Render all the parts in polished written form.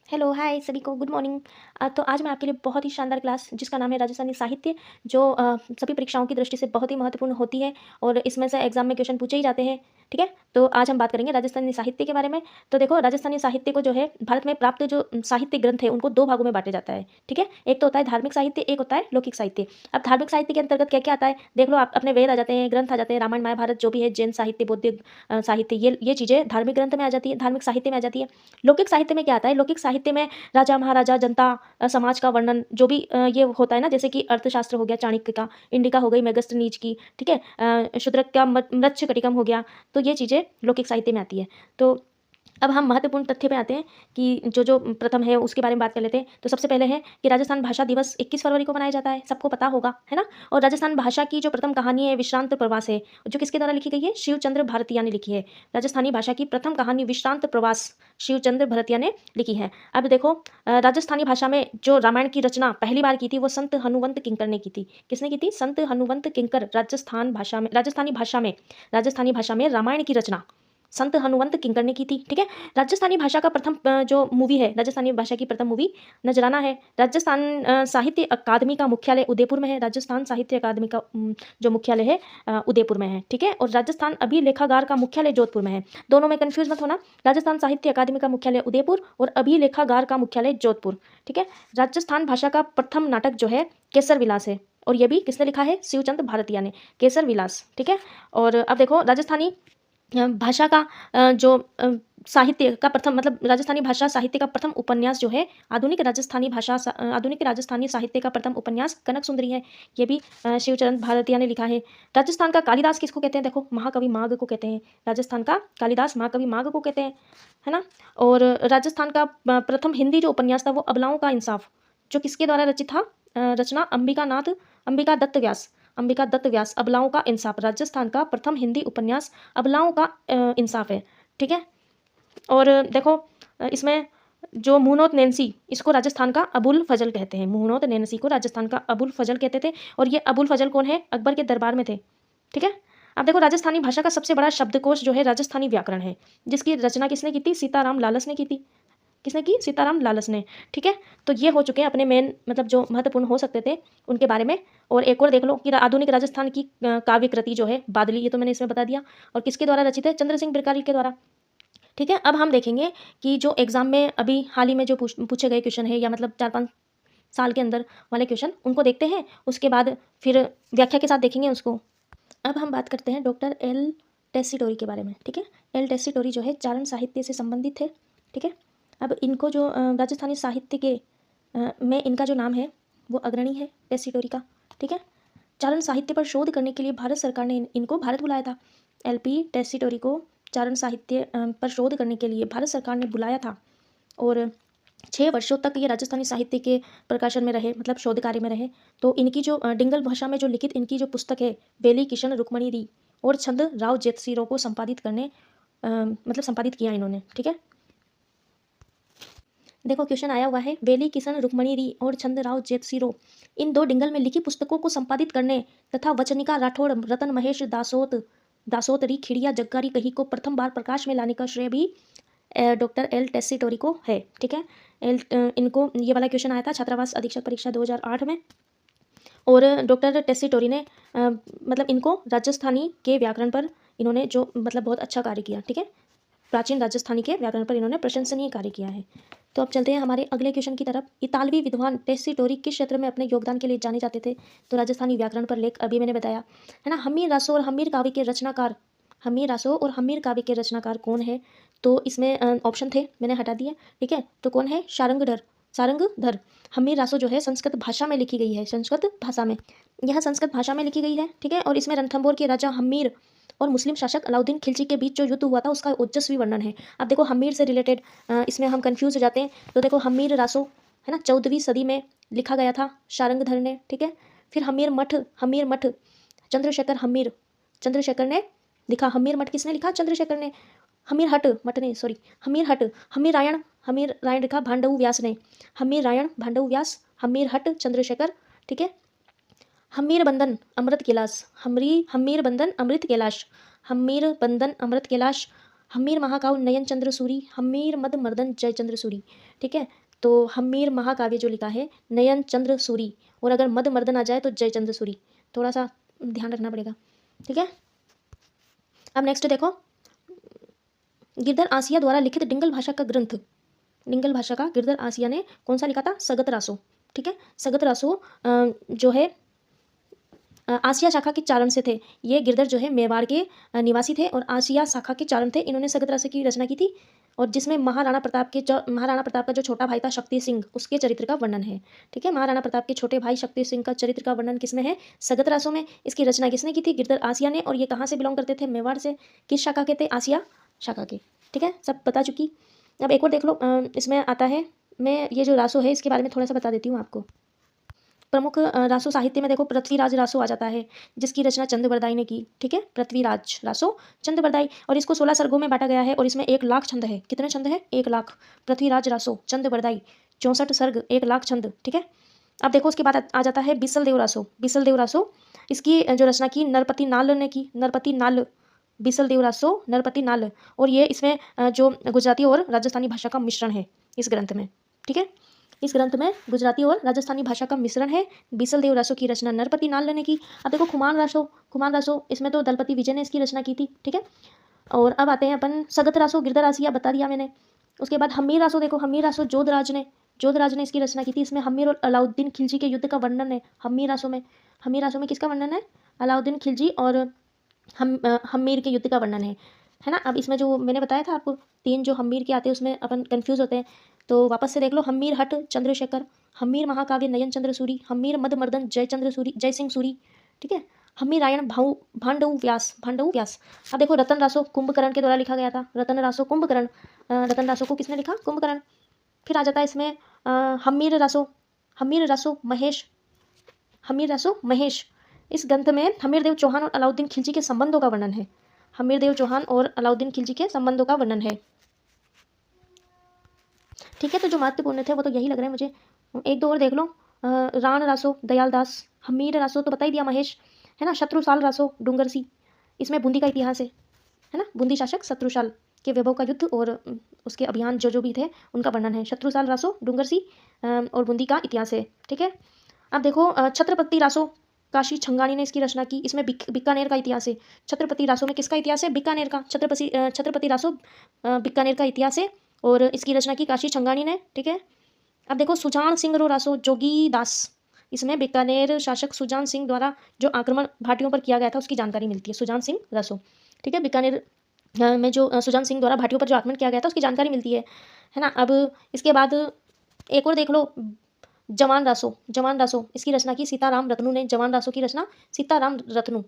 Hello, हाय सभी को, good morning. तो आज मैं आपके लिए बहुत ही शानदार क्लास जिसका नाम है राजस्थानी साहित्य, जो सभी परीक्षाओं की दृष्टि से बहुत ही महत्वपूर्ण होती है और इसमें से एग्जाम में क्वेश्चन पूछे ही जाते हैं। ठीक है, तो आज हम बात करेंगे राजस्थानी साहित्य के बारे में। तो देखो, राजस्थानी साहित्य को जो है भारत में प्राप्त जो साहित्य ग्रंथ है उनको दो भागों में बांटा जाता है। ठीक है, एक तो होता है धार्मिक साहित्य, एक होता है लौकिक साहित्य। अब धार्मिक साहित्य के अंतर्गत क्या क्या आता है देख लो, आप अपने वेद आ जाते हैं, ग्रंथ आ जाते हैं, रामायण महाभारत जो भी है, जैन साहित्य, बौद्ध साहित्य, ये चीज़ें धार्मिक ग्रंथ में आ जाती है, धार्मिक साहित्य में आ जाती है। लौकिक साहित्य में क्या आता है, लौकिक साहित्य में राजा महाराजा जनता समाज का वर्णन जो भी ये होता है ना, जैसे कि अर्थशास्त्र हो गया चाणक्य का, इंडिका हो गई मेगस्थनीज की, ठीक है, शूद्रक का मृच्छकटिकम हो गया। तो ये चीज़ें लौकिक साहित्य में आती है। तो अब हम महत्वपूर्ण तथ्य पे आते हैं कि जो प्रथम है उसके बारे में बात कर लेते हैं। तो सबसे पहले है कि राजस्थान भाषा दिवस 21 फरवरी को मनाया जाता है, सबको पता होगा, है ना। और राजस्थान भाषा की जो प्रथम कहानी है विश्रांत प्रवास है, जो किसके द्वारा लिखी गई है, शिवचंद्र भारतिया ने लिखी है। राजस्थानी भाषा की प्रथम कहानी विश्रांत प्रवास शिवचंद्र भारतिया ने लिखी है। अब देखो, राजस्थानी भाषा में जो रामायण की रचना पहली बार की थी वो संत हनुवंत किंकर ने की थी। किसने की थी? संत हनुवंत किंकर। राजस्थानी भाषा में रामायण की रचना संत हनुवंत किंकर ने की थी। ठीक है, राजस्थानी भाषा का प्रथम जो मूवी है, राजस्थानी भाषा की प्रथम मूवी नजराना है। राजस्थान साहित्य अकादमी का मुख्यालय उदयपुर में है। राजस्थान साहित्य अकादमी का जो मुख्यालय है उदयपुर में है। ठीक है, और राजस्थान अभिलेखागार का मुख्यालय जोधपुर में है। दोनों में कंफ्यूज मत होना, राजस्थान साहित्य अकादमी का मुख्यालय उदयपुर और अभिलेखागार का मुख्यालय जोधपुर। ठीक है, राजस्थान भाषा का प्रथम नाटक जो है केसर विलास है, और ये भी किसने लिखा है? शिवचंद्र भारतिया ने, केसर विलास। ठीक है, और अब देखो, राजस्थानी भाषा का जो साहित्य का प्रथम, मतलब राजस्थानी भाषा साहित्य का प्रथम उपन्यास जो है, आधुनिक राजस्थानी साहित्य का प्रथम उपन्यास कनक सुंदरी है। ये भी शिवचरण भारतिया ने लिखा है। राजस्थान का कालिदास किसको कहते हैं? देखो, महाकवि माघ को कहते हैं। राजस्थान का कालिदास महाकवि माघ को कहते हैं, है ना। और राजस्थान का प्रथम हिंदी जो उपन्यास था वो अबलाओं का इंसाफ, जो किसके द्वारा रचित था? रचना अंबिका दत्त व्यास। अबलाओं का इंसाफ राजस्थान का प्रथम हिंदी उपन्यास अबलाओं का इंसाफ है। ठीक है, और देखो, इसमें जो मुहनोत नैन्सी, इसको राजस्थान का अबुल फजल कहते हैं। मुहनोत नैन्सी को राजस्थान का अबुल फजल कहते थे, और ये अबुल फजल कौन है? अकबर के दरबार में थे। ठीक है, अब देखो, राजस्थानी भाषा का सबसे बड़ा शब्दकोश जो है राजस्थानी व्याकरण है, जिसकी रचना किसने की थी? सीताराम लालस ने की थी। किसने की? सीताराम लालस ने। ठीक है, तो ये हो चुके हैं अपने मेन, मतलब जो महत्वपूर्ण हो सकते थे उनके बारे में। और एक और देख लो कि आधुनिक राजस्थान की काव्य कृति जो है बादली, ये तो मैंने इसमें बता दिया, और किसके द्वारा रचित है? चंद्र सिंह बिरकाली के द्वारा। ठीक है, अब हम देखेंगे कि जो एग्जाम में अभी हाल ही में जो पूछे गए क्वेश्चन है, या मतलब 4-5 साल के अंदर वाले क्वेश्चन, उनको देखते हैं, उसके बाद फिर व्याख्या के साथ देखेंगे उसको। अब हम बात करते हैं डॉक्टर एल टेसीटोरी के बारे में। ठीक है, एल टेसीटोरी जो है चारण साहित्य से संबंधित है। ठीक है, अब इनको जो राजस्थानी साहित्य के में इनका जो नाम है वो अग्रणी है, टेसीटोरी का। ठीक है, चारण साहित्य पर शोध करने के लिए भारत सरकार ने इनको भारत बुलाया था। एलपी टेसीटोरी को चारण साहित्य पर शोध करने के लिए भारत सरकार ने बुलाया था, और 6 वर्षों तक ये राजस्थानी साहित्य के प्रकाशन में रहे, मतलब शोध कार्य में रहे। तो इनकी जो डिंगल भाषा में जो लिखित इनकी जो पुस्तक है, बेली किशन रुक्मणी री और छंद राव जेतसीरो को मतलब संपादित किया इन्होंने। ठीक है, देखो क्वेश्चन आया हुआ है, वेली किशन रुक्मणी री और छंद राव जेतसीरो, इन दो डिंगल में लिखी पुस्तकों को संपादित करने तथा वचनिका राठौड़ रतन महेश दासोत री खिड़िया जग्गारी कही को प्रथम बार प्रकाश में लाने का श्रेय भी डॉक्टर एल टेसीटोरी को है। ठीक है, इनको ये वाला क्वेश्चन आया था छात्रावास अधीक्षक परीक्षा 2008 में, और डॉक्टर टेसीटोरी ने मतलब इनको राजस्थानी के व्याकरण पर इन्होंने जो मतलब बहुत अच्छा कार्य किया। ठीक है, प्राचीन राजस्थानी के व्याकरण पर इन्होंने प्रशंसनीय कार्य किया है। तो अब चलते हैं हमारे अगले क्वेश्चन की तरफ। इतालवी विद्वान टेसीटोरी किस क्षेत्र में अपने योगदान के लिए जाने जाते थे? तो राजस्थानी व्याकरण पर लेख अभी मैंने बताया, है ना। हमीर रासो और हमीर काव्य के रचनाकार कौन है? तो इसमें ऑप्शन थे, मैंने हटा दिए। ठीक है, तो कौन है? सारंगधर। हमीर रासो जो है संस्कृत भाषा में लिखी गई है, यह संस्कृत भाषा में लिखी गई है। ठीक है, और इसमें रणथंभौर के राजा हमीर और मुस्लिम शासक अलाउद्दीन खिलजी के बीच जो युद्ध हुआ था उसका ओजस्वी वर्णन है। अब देखो, हमीर से रिलेटेड इसमें हम कंफ्यूज हो जाते हैं। तो देखो, हमीर रासो है ना, 14वीं सदी में लिखा गया था सारंगधर ने। ठीक है, फिर हमीर मठ चंद्रशेखर ने लिखा। हमीर मठ किसने लिखा? चंद्रशेखर ने। हमीर रायण लिखा भांडऊ व्यास ने। हमीर हट चंद्रशेखर। ठीक है, हमीर बंदन अमृत कैलाश। हम्मीर महाकाव्य नयन चंद्र सूरी, हम्मीर मद मर्दन जयचंद्र सूरी। ठीक है, तो हम्मीर महाकाव्य जो लिखा है नयन चंद्र सूरी, और अगर मद मर्दन आ जाए तो जयचंद्र सूरी, थोड़ा सा ध्यान रखना पड़ेगा। ठीक है, अब नेक्स्ट देखो, गिरधर आसिया द्वारा लिखित डिंगल भाषा का ग्रंथ, डिंगल भाषा का गिरधर आसिया ने कौन सा लिखा था? सगत रासो। ठीक है, सगत रासो जो है आसिया शाखा के चारण से थे। ये गिरधर जो है मेवाड़ के निवासी थे और आसिया शाखा के चारण थे। इन्होंने सगत रासो की रचना की थी, और जिसमें महाराणा प्रताप का जो छोटा भाई था शक्ति सिंह, उसके चरित्र का वर्णन है। ठीक है, महाराणा प्रताप के छोटे भाई शक्ति सिंह का चरित्र का वर्णन किसमें है? सगत रासो में। इसकी रचना किसने की थी? गिरधर आसिया ने। और ये कहाँ से बिलोंग करते थे? मेवाड़ से। किस शाखा के थे? आसिया शाखा के। ठीक है, सब बता चुकी। अब एक और देख लो, इसमें आता है, मैं ये जो रासो है इसके बारे में थोड़ा सा बता देती हूँ आपको। प्रमुख रासो साहित्य में देखो पृथ्वीराज रासो आ जाता है, जिसकी रचना चंद्रबरदाई ने की। ठीक है, पृथ्वीराज रासो चंद्रबरदाई, और इसको 16 सर्गों में बांटा गया है और इसमें 1 लाख छंद है। कितने छंद है? 1 लाख। पृथ्वीराज रासो चंद्रबरदाई 64 सर्ग, 1 लाख छंद। ठीक है, अब देखो उसके बाद आ जाता है बिसल देव रासो। बिसल देव रासो, इसकी जो रचना की नरपति नाल ने की। नरपति नाल, बिसल देव रासो नरपति नाल, और ये इसमें जो गुजराती और राजस्थानी भाषा का मिश्रण है इस ग्रंथ में। ठीक है, इस ग्रंथ में गुजराती और राजस्थानी भाषा का मिश्रण है। बिसल देव रासो की रचना नरपति नाल ने की। अब देखो खुमान रासो, इसमें तो दलपति विजय ने इसकी रचना की थी। ठीक है, और अब आते हैं अपन सगत रासो, गिरधर आसिया बता दिया मैंने। उसके बाद हम्मीर रासो, देखो हम्मीर रासो जोधराज ने इसकी रचना की थी। इसमें हम्मीर और अलाउद्दीन खिलजी के युद्ध का वर्णन है हम्मीर रासो में। हम्मीर रासो में किसका वर्णन है? अलाउद्दीन खिलजी और हम्मीर के युद्ध का वर्णन है ना। अब इसमें जो मैंने बताया था आपको 3 जो हम्मीर के आते हैं उसमें अपन कंफ्यूज होते हैं, तो वापस से देख लो। हम्मीर हट चंद्रशेखर, हम्मीर महाकाव्य नयन चंद्र सूरी, हम्मीर मदमर्दन जय सिंह सूरी। ठीक है, हम्मीर रायण भांडव व्यास। अब देखो रतन रासो कुंभकर्ण के द्वारा लिखा गया था। रतन रासो कुंभकर्ण, रतन रासो को किसने लिखा? कुंभकर्ण। फिर आ जाता है इसमें हम्मीर रासो महेश। इस ग्रंथ में हमीरदेव चौहान और अलाउद्दीन खिलजी के संबंधों का वर्णन है। हमीरदेव चौहान और अलाउद्दीन खिलजी के संबंधों का वर्णन है। ठीक है, तो जो महत्वपूर्ण थे वो तो यही लग रहे हैं मुझे। 1-2 और देख लो। राण रासो दयाल दास, हमीर रासो तो बता ही दिया महेश, है ना। शत्रुसाल रासो डूंगरसी, इसमें बूंदी का इतिहास है ना। बूंदी शासक शत्रुसाल के वैभव का युद्ध और उसके अभियान जो भी थे उनका वर्णन है। शत्रुसाल रासो डूंगरसी और बूंदी का इतिहास है। ठीक है, अब देखो छत्रपति रासो काशी छंगानी ने इसकी रचना की। इसमें बीकानेर का इतिहास है। छत्रपति रासो में किसका इतिहास है? बीकानेर का। छत्रपति रासो बीकानेर का इतिहास है और इसकी रचना की काशी छंगानी ने। ठीक है, अब देखो सुजान सिंह रो रासो जोगी दास, इसमें बीकानेर शासक सुजान सिंह द्वारा जो आक्रमण भाटियों पर किया गया था उसकी जानकारी मिलती है। सुजान सिंह रासो, ठीक है, बीकानेर में जो सुजान सिंह द्वारा भाटियों पर जो आक्रमण किया गया था उसकी जानकारी मिलती है ना। अब इसके बाद एक और देख लो, जवान रासो इसकी रचना की सीताराम रत्नू ने। जवान रासो की रचना सीताराम रत्नू।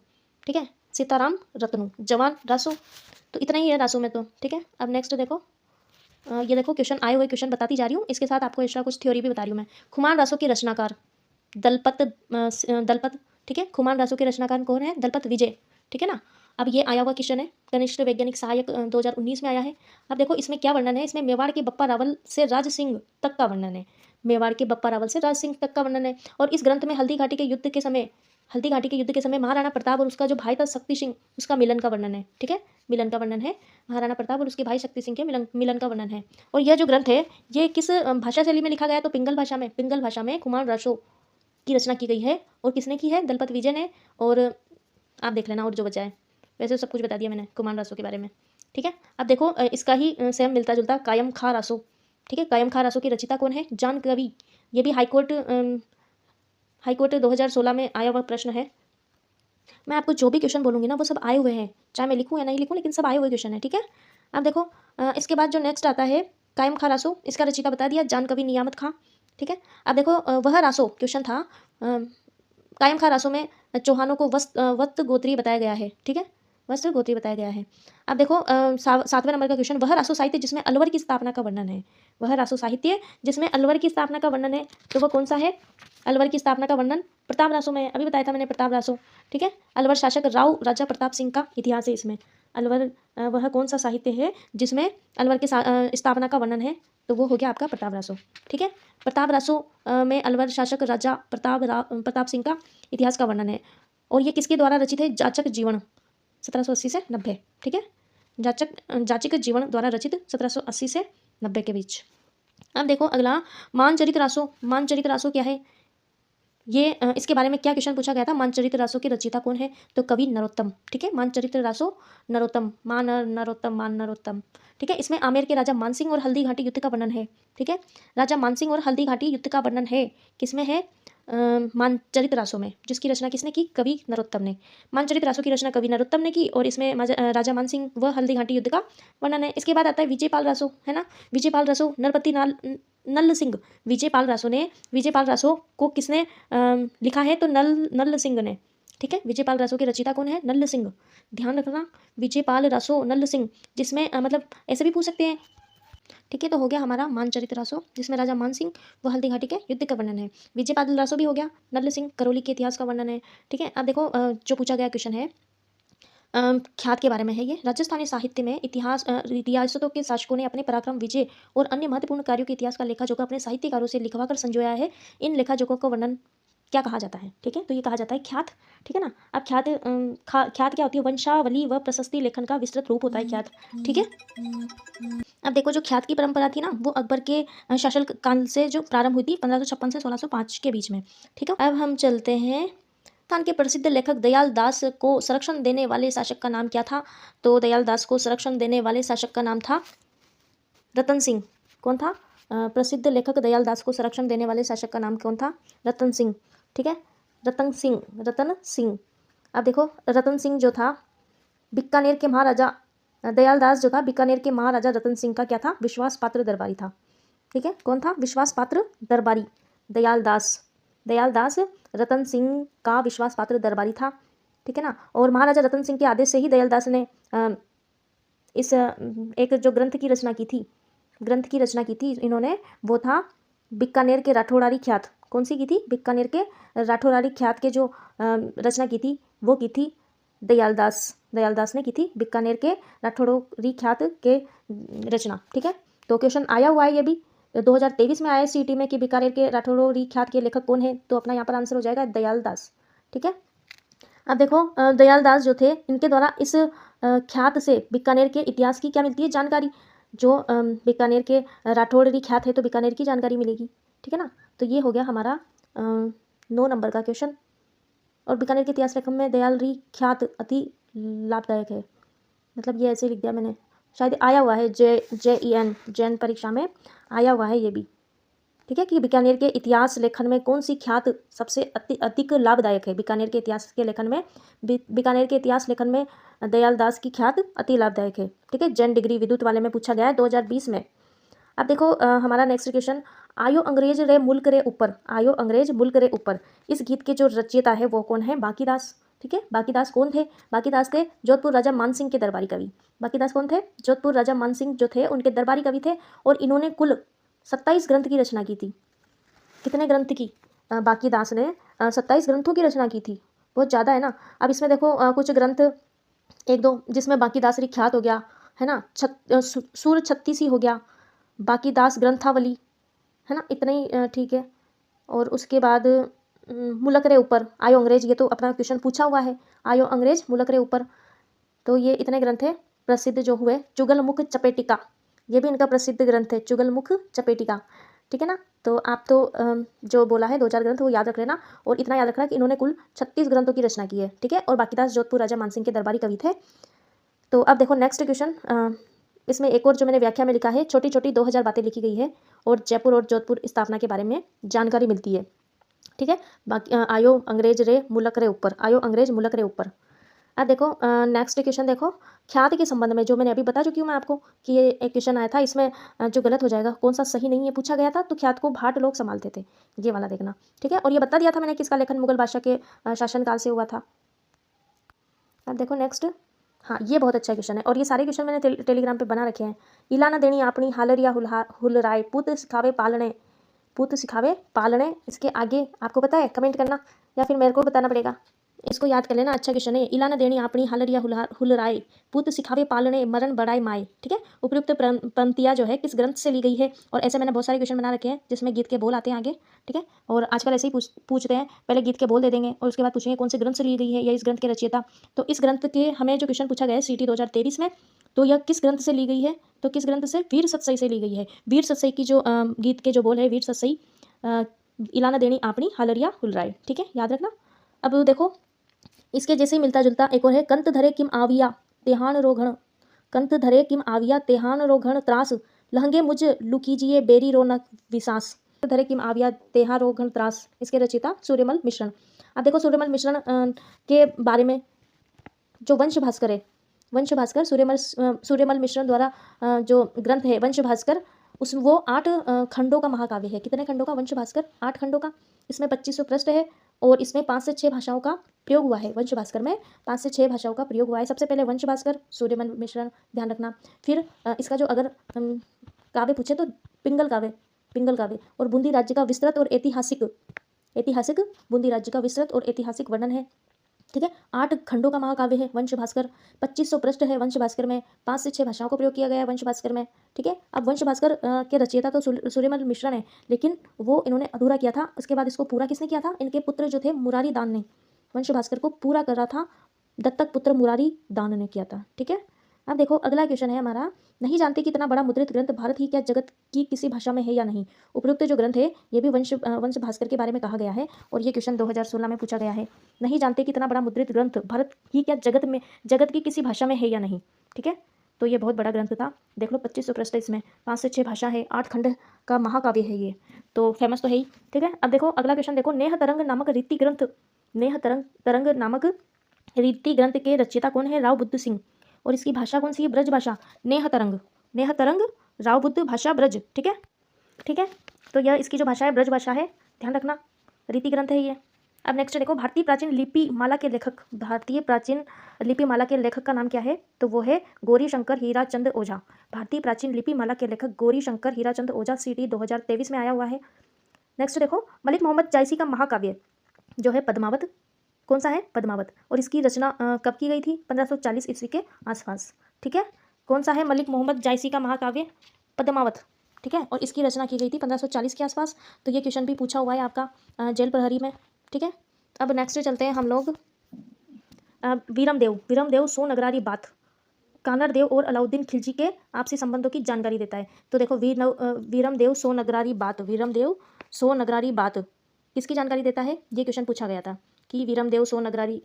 ठीक है, सीताराम रत्नू, जवान रासो। तो इतना ही है रासो में तो। ठीक है, अब नेक्स्ट देखो, ये देखो क्वेश्चन आए हुए क्वेश्चन बताती जा रही हूँ, इसके साथ आपको एक्स्ट्रा कुछ थ्योरी भी बता रही हूँ मैं। खुमान रासो के रचनाकार दलपत। ठीक है, खुमान रासो के रचनाकार कौन है? दलपत विजय। ठीक है ना। अब ये आया हुआ क्वेश्चन है, कनिष्ठ वैज्ञानिक सहायक 2019 में आया है। अब देखो इसमें क्या वर्णन है। इसमें मेवाड़ के बप्पा रावल से राज सिंह तक का वर्णन है। मेवाड़ के बप्पा रावल से राज सिंह तक का वर्णन है। और इस ग्रंथ में हल्दी घाटी के युद्ध के समय महाराणा प्रताप और उसका जो भाई था शक्ति सिंह, उसका मिलन का वर्णन है। ठीक है, मिलन का वर्णन है। महाराणा प्रताप और उसके भाई शक्ति सिंह के मिलन का वर्णन है। और यह जो ग्रंथ है ये किस भाषा शैली में लिखा गया है? तो पिंगल भाषा में खुमान रासो की रचना की गई है। और किसने की है? दलपत विजय ने। और आप देख लेना और जो बचा है, वैसे सब कुछ बता दिया मैंने खुमान रासो के बारे में। ठीक है, अब देखो इसका ही सेम मिलता जुलता कायम खां रासो। ठीक है, कायम खां रासो की रचिता कौन है? जान कवि। ये भी हाईकोर्ट 2016 में आया हुआ प्रश्न है। मैं आपको जो भी क्वेश्चन बोलूँगी ना वो सब आए हुए हैं, चाहे मैं लिखूँ या नहीं लिखूँ, लेकिन सब आए हुए क्वेश्चन है। ठीक है, अब देखो इसके बाद जो नेक्स्ट आता है कायम खां रासो, इसका रचिता बता दिया जान कवि नियामत खां। ठीक है, अब देखो वह रासो क्वेश्चन था, कायम खां रासो में चौहानों को वस्त गोत्री बताया गया है। ठीक है, वस्त्र गोत्री बताया गया है। अब देखो 7वें नंबर का क्वेश्चन, वह रासो साहित्य जिसमें अलवर की स्थापना का वर्णन है। वह रासो साहित्य जिसमें अलवर की स्थापना का वर्णन है, तो वह कौन सा है? अलवर की स्थापना का वर्णन प्रताप रासो में, अभी बताया था मैंने, प्रताप रासो। ठीक है, अलवर शासक राव राजा प्रताप सिंह का इतिहास है इसमें। अलवर वह कौन सा साहित्य है जिसमें अलवर के स्थापना का वर्णन है? तो वो हो गया आपका प्रताप रासो। ठीक है, प्रताप रासो में अलवर शासक राजा प्रताप सिंह का इतिहास का वर्णन है। और ये किसके द्वारा रचित है? जाचक जीवन 1780 से 90। ठीक है, जाचिक जीवन द्वारा रचित 1780 से 90 के बीच। अब देखो अगला मानचरित रासो। मानचरित रासो क्या है, ये इसके बारे में क्या क्वेश्चन पूछा गया था। मानचरित रासो के रचयिता कौन है, तो कवि नरोत्तम। ठीक है, मानचरित रासो नरोत्तम, मान नरोत्तम, मान नरोत्तम। ठीक है, इसमें आमेर के राजा मानसिंह और हल्दी घाटी युद्ध का वर्णन है। ठीक है, राजा मानसिंह और हल्दी घाटी युद्ध का वर्णन है, किसमें है, मानचरित रासो में, जिसकी रचना किसने की, कवि नरोत्तम ने। मानचरित रासो की रचना कवि नरोत्तम ने की और इसमें राजा मानसिंह व हल्दी घाटी युद्ध का वर्णन है। इसके बाद आता है विजयपाल रासो, है ना। विजयपाल रासो नरपति नल्ल सिंह। विजयपाल रासो को किसने लिखा है, तो नल्ल सिंह ने। ठीक है, विजयपाल रासो के रचयिता कौन है, नल्ल सिंह। ध्यान रखना, विजयपाल रासो नल्ल सिंह, जिसमें मतलब ऐसे भी पूछ सकते हैं। ठीक है, तो हो गया हमारा मानचरित रासो, जिसमें राजा मानसिंह व हल्दी घाटी के युद्ध का वर्णन है। विजयपाल रासो भी हो गया, नल्ल सिंह करौली के इतिहास का वर्णन है। ठीक है, अब देखो जो पूछा गया क्वेश्चन है ख्यात के बारे में है। ये राजस्थानी साहित्य में रियासतों के शासकों ने अपने पराक्रम, विजय और अन्य महत्वपूर्ण कार्यों के इतिहास का लेखा जोखा अपने साहित्यकारों से लिखवा कर संजोया है। इन लेखा जोखों का वर्णन क्या कहा जाता है। ठीक है, तो ये कहा जाता है ख्यात। ठीक है ना। अब ख्यात ख्यात क्या होती है, वंशावली व प्रशस्ति लेखन का विस्तृत रूप होता है ख्यात। ठीक है, अब देखो जो ख्यात की परंपरा थी ना, वो अकबर के शासन काल से जो प्रारंभ हुई थी 1556 से 1605 के बीच में। ठीक है, अब हम चलते हैं, राजस्थान के प्रसिद्ध लेखक दयाल दास को संरक्षण देने वाले शासक का नाम क्या था, तो दयाल दास को संरक्षण देने वाले शासक का नाम था रतन सिंह। कौन था, प्रसिद्ध लेखक दयाल दास को संरक्षण देने वाले शासक का नाम कौन था, रतन सिंह। ठीक है, रतन सिंह। अब देखो रतन सिंह जो था बीकानेर के महाराजा, दयाल दास जो था बीकानेर के महाराजा रतन सिंह का क्या था, विश्वास पात्र दरबारी था। ठीक है, कौन था, विश्वास पात्र दरबारी, दयाल दास रतन सिंह का विश्वास पात्र दरबारी था। ठीक है ना, और महाराजा रतन सिंह के आदेश से ही दयाल दास ने इस एक जो ग्रंथ की रचना की थी इन्होंने, वो था बीकानेर के राठौड़ारी ख्यात। कौन सी की थी, बीकानेर के राठौड़ारी ख्यात के जो रचना की थी वो की थी दयाल दास ने की थी, बीकानेर के राठौड़ी ख्यात के रचना। ठीक है, तो क्वेश्चन आया हुआ है ये भी 2023 में आया सीटी में कि बीकानेर के राठौड़ी ख्यात के लेखक कौन है, तो अपना यहाँ पर आंसर हो जाएगा दयाल दास। ठीक है, अब देखो दयाल दास जो थे, इनके द्वारा इस ख्यात से बीकानेर के इतिहास की क्या मिलती है, जानकारी। जो बीकानेर के राठौड़ी ख्यात है तो बीकानेर की जानकारी मिलेगी। ठीक है ना, तो ये हो गया हमारा 9 नंबर का क्वेश्चन। और बीकानेर के इतिहास लेखन में दयाल ख्यात अति लाभदायक है, मतलब ये ऐसे लिख दिया मैंने, शायद आया हुआ है JEN जैन परीक्षा में आया हुआ है ये भी। ठीक है, कि बीकानेर के इतिहास लेखन में कौन सी ख्यात सबसे अधिक लाभदायक है। बीकानेर के इतिहास के लेखन में बीकानेर के इतिहास लेखन में दयाल दास की ख्यात अति लाभदायक है। ठीक है, जैन डिग्री विद्युत वाले में पूछा गया है 2020 में। अब देखो हमारा नेक्स्ट क्वेश्चन, आयो अंग्रेज रे मुल्क रे ऊपर, इस गीत के जो रचयिता है वो कौन है, बांकीदास। ठीक है, बांकीदास कौन थे, बांकीदास थे जोधपुर राजा मानसिंह के दरबारी कवि। बांकीदास कौन थे, जोधपुर राजा मानसिंह जो थे उनके दरबारी कवि थे, और इन्होंने कुल 27 ग्रंथ की रचना की थी। कितने ग्रंथ की, बांकीदास ने 27 ग्रंथों की रचना की थी, बहुत ज़्यादा है ना। अब इसमें देखो कुछ ग्रंथ एक दो जिसमें बांकीदास ख्यात हो गया है ना, सूर छत्तीसी हो गया, बांकीदास ग्रंथावली, है ना, इतना ही ठीक है। और उसके बाद मुलक रे ऊपर, आयो अंग्रेज, ये तो अपना क्वेश्चन पूछा हुआ है, आयो अंग्रेज मुलक रे ऊपर, तो ये इतने ग्रंथ है प्रसिद्ध जो हुए। चुगलमुख चपेटिका, ये भी इनका प्रसिद्ध ग्रंथ है, चुगलमुख चपेटिका। ठीक है ना, तो आप तो जो बोला है 2-4 ग्रंथ वो याद रख लेना, और इतना याद रखना कि इन्होंने कुल 36 ग्रंथों की रचना की है। ठीक है, और बांकीदास जोधपुर राजा मानसिंह के दरबारी कवि थे। तो अब देखो नेक्स्ट क्वेश्चन, इसमें एक और जो मैंने व्याख्या में लिखा है, छोटी छोटी 2000 बातें लिखी गई है, और जयपुर और जोधपुर स्थापना के बारे में जानकारी मिलती है। ठीक है, बाकी आयो अंग्रेज रे मुलक रे ऊपर, आयो अंग्रेज मुलक रे ऊपर। अब देखो नेक्स्ट क्वेश्चन देखो, ख्यात के संबंध में जो मैंने अभी बता चुकी हूँ मैं आपको कि ये एक क्वेश्चन आया था, इसमें जो गलत हो जाएगा, कौन सा सही नहीं है पूछा गया था, तो ख्यात को भाट लोग संभालते थे, ये वाला देखना। ठीक है, और ये बता दिया था मैंने कि इसका लेखन मुगल बादशाह के शासनकाल से हुआ था। अब देखो नेक्स्ट, हाँ ये बहुत अच्छा क्वेश्चन है, और ये सारे क्वेश्चन मैंने टेलीग्राम पे बना रखे हैं। इला न देनी अपनी हालरिया हुलराय, पुत सिखावे पालने, इसके आगे आपको पता है, कमेंट करना या फिर मेरे को बताना पड़ेगा। इसको याद कर लेना, अच्छा क्वेश्चन है। इला न देनी अपनी हालरिया हुलराय, पुत सिखावे पालने, मरण बढ़ाए माए। ठीक है, उपयुक्त पंक्तियाँ जो है किस ग्रंथ से ली गई है, और ऐसे मैंने बहुत सारे क्वेश्चन बना रखे हैं जिसमें गीत के बोल आते हैं आगे। ठीक है, और आजकल ऐसे ही पूछते हैं, पहले गीत के बोल दे देंगे और उसके बाद पूछेंगे कौन से ग्रंथ से ली गई है या इस ग्रंथ के रचयिता। तो इस ग्रंथ के हमें जो क्वेश्चन पूछा गया है CT 2023 में, तो यह किस ग्रंथ से ली गई है? तो किस ग्रंथ से? वीर सतसई से ली गई है। वीर सतसई की जो गीत के जो बोल है, वीर सतसई इलाना देनी आपनी हालरिया हुलराय, ठीक है, याद रखना। अब देखो इसके जैसे ही मिलता जुलता एक और है, कंत धरे किम आविया तेहान रोघण, कंत धरे किम आविया तेहान रोघण त्रास, लहंगे मुझ लुकीजिए बेरी रोनक विसास, कंत धरे किम आविया तेहा रोघण त्रास, इसके रचयिता सूर्यमल मिश्रण। अब देखो सूर्यमल मिश्रण के बारे में जो वंश भास्कर है, वंश भास्कर सूर्यमल मिश्रण द्वारा जो ग्रंथ है वंश भास्कर, उस वो 8 खंडों का महाकाव्य है। कितने खंडों का? वंश भास्कर 8 खंडों का। इसमें 2500 पृष्ठ है और इसमें 5 से 6 भाषाओं का प्रयोग हुआ है। वंश भास्कर में 5 से 6 भाषाओं का प्रयोग हुआ है। सबसे पहले वंश भास्कर, सूर्यमल मिश्रण, ध्यान रखना। फिर इसका जो अगर काव्य पूछे तो पिंगल काव्य, पिंगल काव्य, और बूंदी राज्य का विस्तृत और ऐतिहासिक बूंदी राज्य का विस्तृत और ऐतिहासिक वर्णन है, ठीक है। 8 खंडों का महाकाव्य है वंश भास्कर, 2500 पृष्ठ है वंश भास्कर में, 5 से 6 भाषाओं को प्रयोग किया गया है वंश भास्कर में, ठीक है। अब वंश भास्कर के रचयिता तो सूर्यमल मिश्रण है, लेकिन वो इन्होंने अधूरा किया था। उसके बाद इसको पूरा किसने किया था? इनके पुत्र जो थे मुरारी दान ने वंश भास्कर को पूरा कर रहा था, दत्तक पुत्र मुरारी दान ने किया था, ठीक है। अब देखो अगला क्वेश्चन है हमारा, नहीं जानते कि इतना बड़ा मुद्रित ग्रंथ भारत ही क्या जगत की किसी भाषा में है या नहीं। उपरोक्त जो ग्रंथ है ये भी वंश भास्कर के बारे में कहा गया है और ये क्वेश्चन 2016 में पूछा गया है। नहीं जानते कि इतना बड़ा मुद्रित ग्रंथ भारत ही क्या जगत की किसी भाषा में है या नहीं, ठीक है। तो ये बहुत बड़ा ग्रंथ था, देख लो 2500 पृष्ठ इसमें, 5 से 6 भाषा है, 8 खंड का महाकाव्य है ये, तो फेमस तो है ही, ठीक है। अब देखो अगला क्वेश्चन देखो, नेह तरंग नामक रीति ग्रंथ, नेह तरंग नामक रीति ग्रंथ के रचयिता कौन है? राव बुद्ध सिंह, और इसकी भाषा कौन सी है? ब्रज भाषा। नेह तरंग राव बुद्ध भाषा ब्रज, ठीक है, ठीक है। तो यह इसकी जो भाषा है ब्रज भाषा है, ध्यान रखना, रीति ग्रंथ है ये। अब नेक्स्ट देखो, भारतीय प्राचीन लिपि माला के लेखक, भारतीय प्राचीन लिपि माला के लेखक का नाम क्या है? तो वो है गौरी शंकर हीराचंद ओझा। भारतीय प्राचीन लिपि माला के लेखक गौरी शंकर हीराचंद ओझा, सीटी 2023 में आया हुआ है। नेक्स्ट देखो, मलिक मोहम्मद जायसी का महाकाव्य जो है पद्मावत, कौन सा है? पद्मावत, और इसकी रचना कब की गई थी? 1540 ईस्वी के आसपास, ठीक है। कौन सा है? मलिक मोहम्मद जायसी का महाकाव्य पद्मावत, ठीक है, और इसकी रचना की गई थी 1540 के आसपास। तो ये क्वेश्चन भी पूछा हुआ है आपका जेल प्रहरी में, ठीक है। अब नेक्स्ट चलते हैं हम लोग, वीरम देव सो नगरारी बात, कानड़ देव और अलाउद्दीन खिलजी के आपसी संबंधों की जानकारी देता है। तो देखो वीरम देव सो नगरारी बात किसकी जानकारी देता है? ये क्वेश्चन पूछा गया था कि वीरम देव सो नगरारी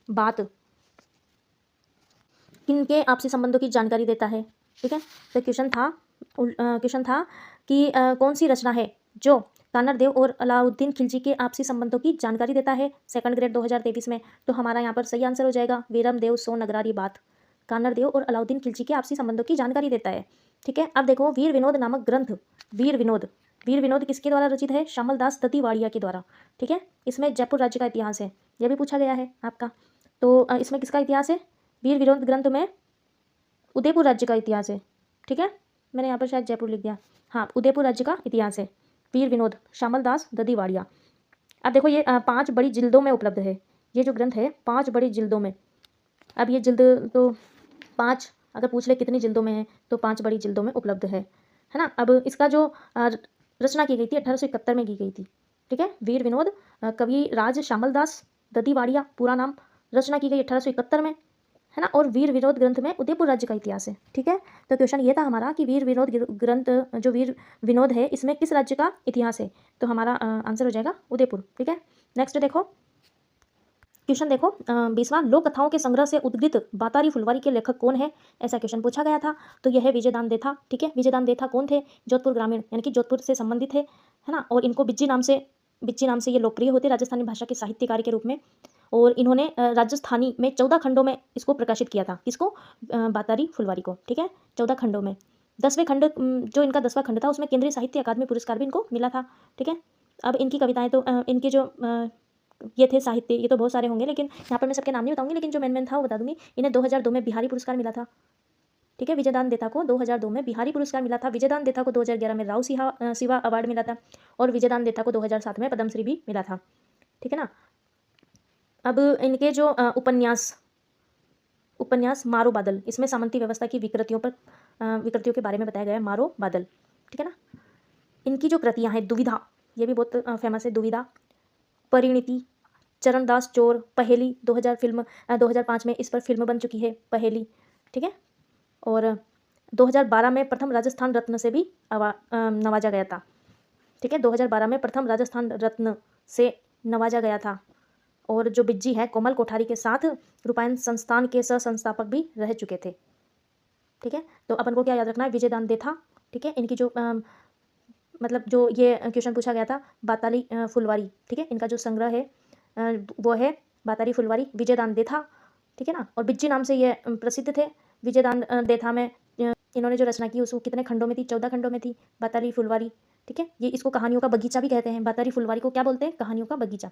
बात किनके आपसी संबंधों की जानकारी देता है, ठीक है। तो क्वेश्चन था कि कौन सी रचना है जो कानड़ देव और अलाउद्दीन खिलजी के आपसी संबंधों की जानकारी देता है, सेकंड ग्रेड 2023 में। तो हमारा यहाँ पर सही आंसर हो जाएगा वीरम देव सो नगरारी बात, कानड़ देव और अलाउद्दीन खिलजी के आपसी संबंधों की जानकारी देता है, ठीक है। अब देखो वीर विनोद नामक ग्रंथ, वीर विनोद किसके द्वारा रचित है? श्यामल दास दतीवाड़िया के द्वारा, ठीक है। इसमें जयपुर राज्य का इतिहास है, यह भी पूछा गया है आपका। तो इसमें किसका इतिहास है? वीर विनोद ग्रंथ में उदयपुर राज्य का इतिहास है, ठीक है। मैंने यहाँ पर शायद जयपुर लिख दिया, हाँ, उदयपुर राज्य का इतिहास है, वीर विनोद श्यामल दास दतीवाड़िया। अब देखो ये 5 बड़ी जिल्दों में उपलब्ध है, ये जो ग्रंथ है 5 बड़ी जिल्दों में। अब ये जिल्द तो 5 अगर पूछ ले कितनी जिल्दों में है, तो 5 बड़ी जिल्दों में उपलब्ध है ना। अब इसका जो रचना की गई थी 1871 में की गई थी, ठीक है। वीर विनोद कवि राज श्यामल दास दतीवाड़िया पूरा नाम, रचना की गई 1871 में, है ना। और वीर विनोद ग्रंथ में उदयपुर राज्य का इतिहास है, ठीक है। तो क्वेश्चन ये था हमारा कि वीर विनोद ग्रंथ जो वीर विनोद है इसमें किस राज्य का इतिहास है? तो हमारा आंसर हो जाएगा उदयपुर, ठीक है। नेक्स्ट देखो क्वेश्चन देखो, 20वां, लोक कथाओं के संग्रह से उद्गृत बातारी फुलवारी के लेखक कौन है? ऐसा क्वेश्चन पूछा गया था। तो यह है विजयदान देथा, ठीक है। विजयदान देथा कौन थे? जोधपुर ग्रामीण, यानी कि जोधपुर से संबंधित है ना। और इनको बिज्जी नाम से ये लोकप्रिय होते राजस्थानी भाषा के साहित्यकार के रूप में। और इन्होंने राजस्थानी में 14 खंडों में इसको प्रकाशित किया था, किसको? बातारी फुलवारी को, ठीक है, 14 खंडों में। 10वें खंड जो इनका 10वां खंड था उसमें केंद्रीय साहित्य अकादमी पुरस्कार भी इनको मिला था, ठीक है। अब इनकी कविताएं तो इनके जो ये थे साहित्य, ये तो बहुत सारे होंगे, लेकिन यहाँ पर मैं सबके नाम नहीं बताऊंगी, लेकिन जो मेन था वो बता दूंगी। इन्हें 2002 में बिहारी पुरस्कार मिला था, ठीक है। विजयदान देथा को 2002 में बिहारी पुरस्कार मिला था। विजयदान देथा को 2011 में राव सिवा अवार्ड मिला था। और विजयदान देथा को 2007 में पद्मश्री भी मिला था, ठीक है ना। अब इनके जो उपन्यास मारो बादल, इसमें सामंती व्यवस्था की विकृतियों के बारे में बताया गया है, मारो बादल, ठीक है ना। इनकी जो कृतियां हैं, दुविधा, ये भी बहुत फेमस है, दुविधा, परिणीति, चरणदास चोर, पहेली 2005 में इस पर फिल्म बन चुकी है, पहेली, ठीक है। और 2012 में प्रथम राजस्थान रत्न से भी नवाजा गया था। ठीक है, 2012 में प्रथम राजस्थान रत्न से नवाजा गया था। और जो बिज्जी है कोमल कोठारी के साथ रूपायन संस्थान के सह संस्थापक भी रह चुके थे। ठीक है, तो अपन को क्या याद रखना है, विजयदान देथा। ठीक है, इनकी जो मतलब जो ये क्वेश्चन पूछा गया था बाताली फुलवारी। ठीक है, इनका जो संग्रह है वो है बाताली फुलवारी, विजयदान देथा। ठीक है ना, और बिज्जी नाम से ये प्रसिद्ध थे। विजयदान देथा में इन्होंने जो रचना की उसको कितने खंडों में थी, 14 खंडों में थी बाताली फुलवारी। ठीक है, ये इसको कहानियों का बगीचा भी कहते हैं। बाताली फुलवारी को क्या बोलते हैं, कहानियों का बगीचा।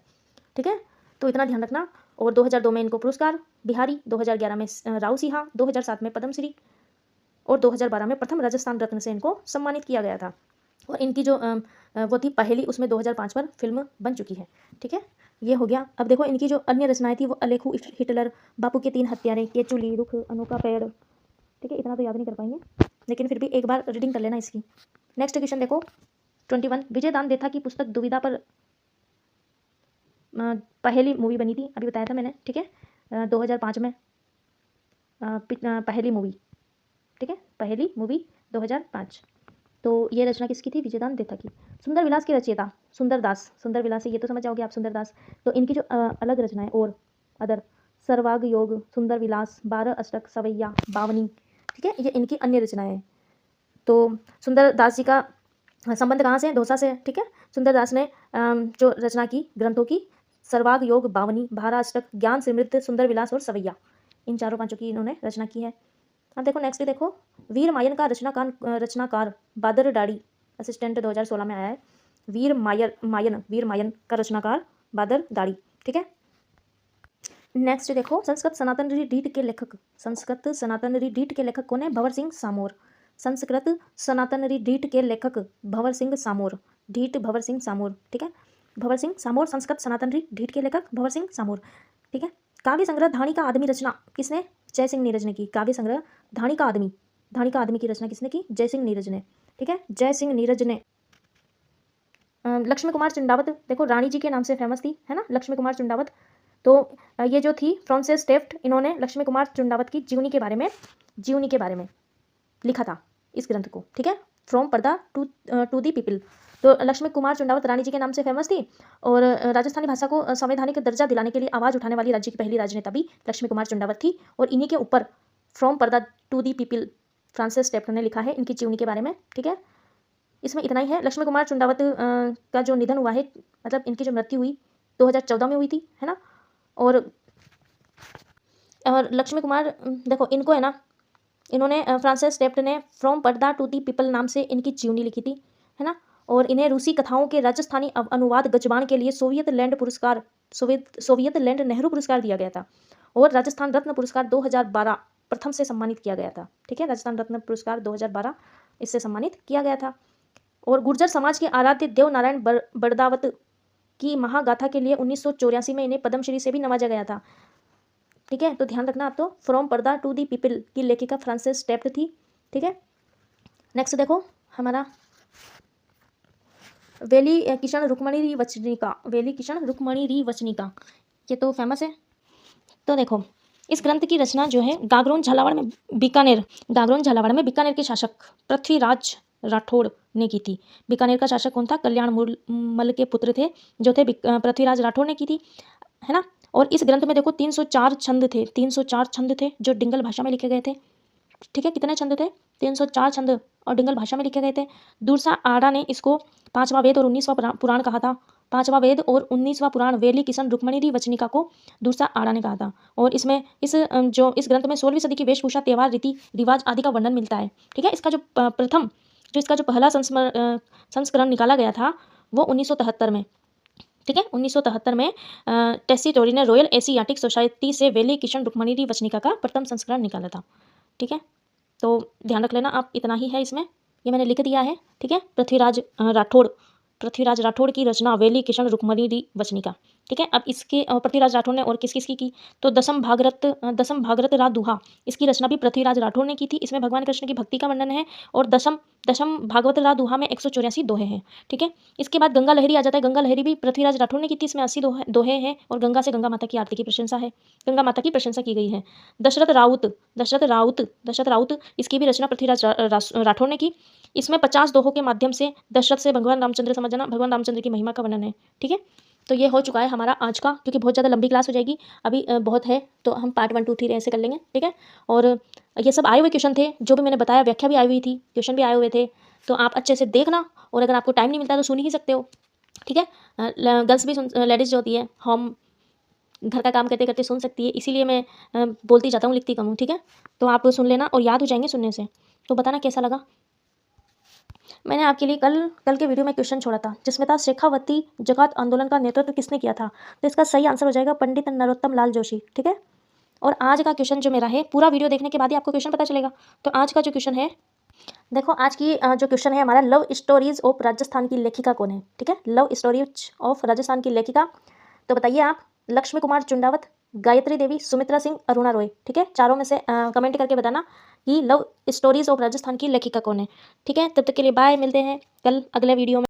ठीक है, तो इतना ध्यान रखना। और 2002 में इनको पुरस्कार बिहारी, 2011 में राव सिंहा, 2007 में पद्मश्री और 2012 में प्रथम राजस्थान रत्न से इनको सम्मानित किया गया था। और इनकी जो वो थी पहली, उसमें 2005 पर फिल्म बन चुकी है। ठीक है, ये हो गया। अब देखो इनकी जो अन्य रचनाएं थी वो अलेखू, हिटलर, बापू के 3 हत्यारे, केचुली, रुख, अनोखा पेड़। ठीक है, इतना तो याद नहीं कर पाएंगे, लेकिन फिर भी एक बार रीडिंग कर लेना इसकी। नेक्स्ट क्वेश्चन देखो 21, विजयदान देथा की पुस्तक दुविधा पर पहली मूवी बनी थी, अभी बताया था मैंने। ठीक है, 2005 में पहली मूवी। ठीक है, पहली मूवी 2005। तो ये रचना किसकी थी, विजयदान देथा की। सुंदर विलास के रचयिता सुंदरदास, सुंदर विलास है ये तो समझ जाओगे आप, सुंदरदास। तो इनकी जो अलग रचनाएं और अदर, सर्वाग योग, सुंदर विलास, 12 अष्टक, सवैया, बावनी। ठीक है, ये इनकी अन्य रचनाएं हैं। तो सुंदरदास जी का संबंध कहाँ से है, दौसा से। ठीक है, सुंदरदास ने जो रचना की ग्रंथों की, सर्वाग योग, बावनी, 12 अष्टक, ज्ञान समृद्ध, सुंदर विलास और सवैया, इन चारों पांचों की इन्होंने रचना की है। अब देखो नेक्स्ट देखो, वीर मायन का रचनाकार बादर डाड़ी, असिस्टेंट 2016 में आया है। वीर मायन का रचनाकार बादर दाड़ी। ठीक है, नेक्स्ट देखो, संस्कृत सनातन रीत के लेखक, संस्कृत सनातन रीत के लेखक कौन है, भंवर सिंह सामोर। संस्कृत सनातन रीत के लेखक भंवर सिंह सामोर, ढीट भंवर सिंह सामोर। ठीक है, भंवर सिंह सामोर संस्कृत सनातन ढीट के लेखक भंवर सिंह सामोर। ठीक है, काव्य संग्रह धाणी का आदमी रचना किसने, जय सिंह नीरज ने की। काव्य संग्रह धाणी का आदमी की रचना किसने की, जय सिंह नीरज ने। ठीक है, जय सिंह नीरज ने। लक्ष्मी कुमार चुंडावत, देखो रानी जी के नाम से फेमस थी, है ना, लक्ष्मी कुमार चुंडावत। तो ये जो थी फ्रांसिस टेफ्ट, इन्होंने लक्ष्मी कुमार चुंडावत की जीवनी के बारे में लिखा था इस ग्रंथ को। ठीक है, from purdah to the people. तो लक्ष्मी कुमार चुंडावत रानी जी के नाम से फेमस थी और राजस्थानी भाषा को संवैधानिक दर्जा दिलाने के लिए आवाज़ उठाने वाली राज्य की पहली राजनेता भी लक्ष्मी कुमार चुंडावत थी। और इन्हीं के ऊपर from purdah to the people Francis Taft ने लिखा है इनकी जीवनी के बारे में। ठीक है, इसमें इतना ही है। लक्ष्मी कुमार चुंडावत का जो निधन हुआ है, मतलब इनकी जो मृत्यु हुई 2014 में हुई थी, है ना। और लक्ष्मी कुमार देखो इनको है ना, इन्होंने फ्रांसिस टेफ्ट ने from purdah to the people नाम से इनकी जीवनी लिखी थी, है ना। और इन्हें रूसी कथाओं के राजस्थानी अनुवाद गजबान के लिए सोवियत लैंड नेहरू पुरस्कार दिया गया था। और राजस्थान रत्न पुरस्कार 2012 प्रथम से सम्मानित किया गया था। ठीक है, राजस्थान रत्न पुरस्कार 2012 इससे सम्मानित किया गया था। और गुर्जर समाज के आराध्य देव नारायण बड़दावत की महागाथा के लिए 1984 में इन्हें पद्मश्री से भी नवाजा गया था। ठीक है, तो ध्यान रखना आप, तो from purdah to the people की लेखिका फ्रांसिस टेफ्ट थी। ठीक है, नेक्स्ट देखो हमारा वेली किशन रुक्मणी री वचनिका, ये तो फेमस है। तो देखो इस ग्रंथ की रचना जो है गागरोन झालावाड़ में बीकानेर के शासक पृथ्वीराज राठौड़ ने की थी। बीकानेर का शासक कौन था, कल्याण मल के पुत्र थे जो थे पृथ्वीराज राठौड़ ने की थी, है ना। और इस ग्रंथ में देखो 304 छंद थे जो डिंगल भाषा में लिखे गए थे। ठीक है, कितने छंद थे, 304 छंद और डिंगल भाषा में लिखे गए थे। दूसरा आड़ा ने इसको 5वां वेद और 19वां पुराण कहा था। 5वां वेद और 19वां पुराण वेली किशन रुक्मणी री वचनिका को दूसरा आड़ा ने कहा था। और इसमें इस ग्रंथ में 16वीं सदी की वेशभूषा, त्यौहार, रीति रिवाज आदि का वर्णन मिलता है। ठीक है, इसका जो पहला संस्करण निकाला गया था वो 1973 में। ठीक है, 1973 में टेसीटोरी ने रॉयल एशियाटिक सोसाइटी से वेली किशन रुक्मणी री वचनिका का प्रथम संस्करण निकाला था। ठीक है, तो ध्यान रख लेना आप, इतना ही है इसमें, ये मैंने लिख दिया है। ठीक है, पृथ्वीराज राठौड़ की रचना वेली किशन रुक्मणी री वचनिका। ठीक है। अब इसके पृथ्वीराज राठौर ने और किस किसकी की, तो दसम भागरत रा दुहा, इसकी रचना भी पृथ्वीराज राठौर ने की थी। इसमें भगवान कृष्ण की भक्ति का वर्णन है और दसम भागवत रा दुहा में 184 दोहे हैं। ठीक है। इसके बाद गंगा लहरी आ जाता है। गंगा लहरी भी पृथ्वीराज राठौर ने की थी। इसमें 80 दोहे हैं और गंगा से गंगा माता की आरती की प्रशंसा है, गंगा माता की प्रशंसा की गई है। दशरथ राउत इसकी भी रचना पृथ्वीराज राठौर ने की। इसमें 50 दोहों के माध्यम से दशरथ से भगवान रामचंद्र समझना, भगवान रामचंद्र की महिमा का वर्णन है। ठीक है। तो ये हो चुका है हमारा आज का, क्योंकि बहुत ज़्यादा लंबी क्लास हो जाएगी, अभी बहुत है तो हम पार्ट 1 2 3 ऐसे कर लेंगे। ठीक है। और ये सब आए हुए क्वेश्चन थे, जो भी मैंने बताया, व्याख्या भी आई हुई थी, क्वेश्चन भी आए हुए थे, तो आप अच्छे से देखना। और अगर आपको टाइम नहीं मिलता है तो सुन ही सकते हो। ठीक है। गर्ल्स भी लेडीज़ जो होती है, हम घर का काम करते करते सुन सकती है, इसीलिए मैं बोलती जाता हूँ, लिखती कम हूँ। ठीक है। तो आप सुन लेना और याद हो जाएंगे सुनने से। तो बताना कैसा लगा। मैंने आपके लिए कल के वीडियो में क्वेश्चन छोड़ा था, जिसमें था शेखावती जकात आंदोलन का नेतृत्व किसने किया था। तो इसका सही आंसर हो जाएगा पंडित नरोत्तम लाल जोशी। ठीक है। और आज का क्वेश्चन जो मेरा है, पूरा वीडियो देखने के बाद ही आपको क्वेश्चन पता चलेगा। तो आज का जो क्वेश्चन है, देखो आज की जो क्वेश्चन है हमारा, लव स्टोरीज ऑफ राजस्थान की लेखिका कौन है। ठीक है। लव स्टोरीज ऑफ राजस्थान की लेखिका, तो बताइए आप। लक्ष्मी कुमार चुंडावत, गायत्री देवी, सुमित्रा सिंह, अरुणा रॉय। ठीक है। चारों में से कमेंट करके बताना कि लव स्टोरीज ऑफ राजस्थान की लेखिका कौन है। ठीक है। तब तक के लिए बाय, मिलते हैं कल अगले वीडियो में।